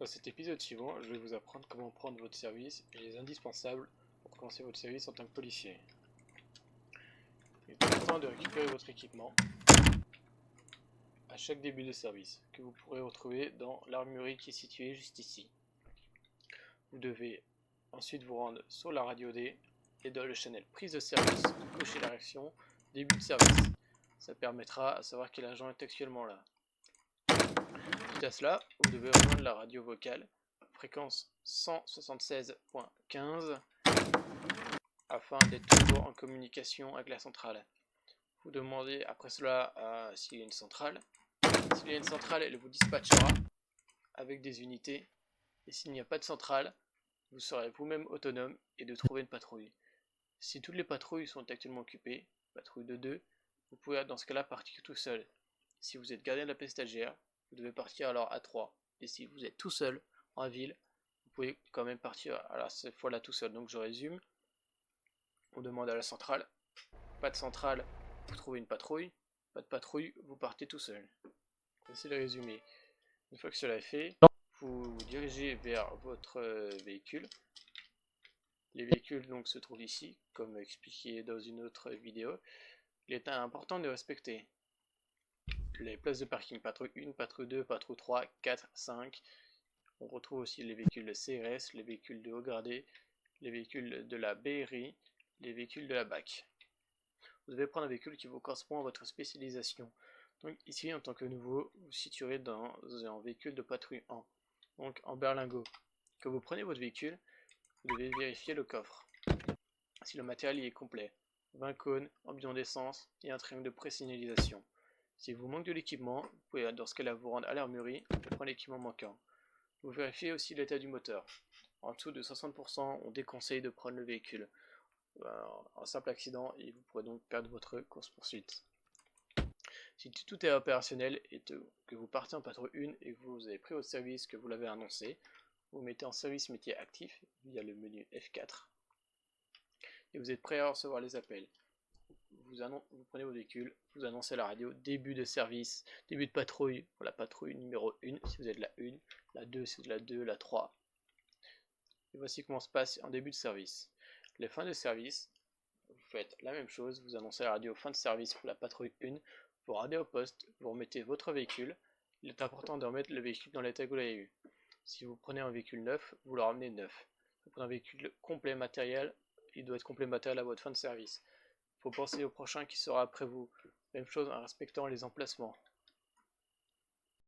Dans cet épisode suivant, je vais vous apprendre comment prendre votre service et les indispensables pour commencer votre service en tant que policier. Il est important de récupérer votre équipement à chaque début de service, que vous pourrez retrouver dans l'armurerie qui est située juste ici. Vous devez ensuite vous rendre sur la radio D et dans le channel prise de service, cocher la réaction début de service. Ça permettra à savoir quel agent est actuellement là. Suite à cela, vous devez rejoindre la radio vocale, fréquence 176.15, afin d'être toujours en communication avec la centrale. Vous demandez après cela s'il y a une centrale. S'il y a une centrale, elle vous dispatchera avec des unités. Et s'il n'y a pas de centrale, vous serez vous-même autonome et de trouver une patrouille. Si toutes les patrouilles sont actuellement occupées, patrouille de 2, vous pouvez dans ce cas-là partir tout seul. Si vous êtes gardien de la paix stagiaire, vous devez partir alors à 3. Et si vous êtes tout seul en ville, vous pouvez quand même partir alors cette fois-là tout seul. Donc je résume. On demande à la centrale. Pas de centrale, vous trouvez une patrouille. Pas de patrouille, vous partez tout seul. Voici le résumé. Une fois que cela est fait, vous vous dirigez vers votre véhicule. Les véhicules donc se trouvent ici, comme expliqué dans une autre vidéo. Il est important de respecter les places de parking, patrouille 1, patrouille 2, patrouille 3, 4, 5. On retrouve aussi les véhicules de CRS, les véhicules de haut gradé, les véhicules de la BRI, les véhicules de la BAC. Vous devez prendre un véhicule qui vous correspond à votre spécialisation. Donc ici, en tant que nouveau, vous situerez dans un véhicule de patrouille 1, donc en berlingot. Quand vous prenez votre véhicule, vous devez vérifier le coffre, si le matériel y est complet. 20 cônes, un bidon d'essence et un triangle de présignalisation. Si vous manque de l'équipement, vous pouvez dans ce cas-là vous rendre à l'armurerie et prendre l'équipement manquant. Vous vérifiez aussi l'état du moteur. En dessous de 60%, on déconseille de prendre le véhicule. Un simple accident et vous pourrez donc perdre votre course-poursuite. Si tout est opérationnel et que vous partez en patrouille 1 et que vous avez pris votre service, que vous l'avez annoncé, vous mettez en service métier actif via le menu F4 et vous êtes prêt à recevoir les appels. Vous prenez vos véhicules, vous annoncez à la radio début de service, début de patrouille pour la patrouille numéro 1 si vous êtes la 1, la 2 si vous êtes la 2, la 3. Et voici comment se passe en début de service. Les fins de service, vous faites la même chose, vous annoncez à la radio fin de service pour la patrouille 1, vous rendez au poste, vous remettez votre véhicule. Il est important de remettre le véhicule dans l'état que vous l'avez eu. Si vous prenez un véhicule neuf, vous le ramenez neuf. Si vous prenez un véhicule complet matériel, il doit être complet matériel à votre fin de service. Il faut penser au prochain qui sera après vous. Même chose en respectant les emplacements.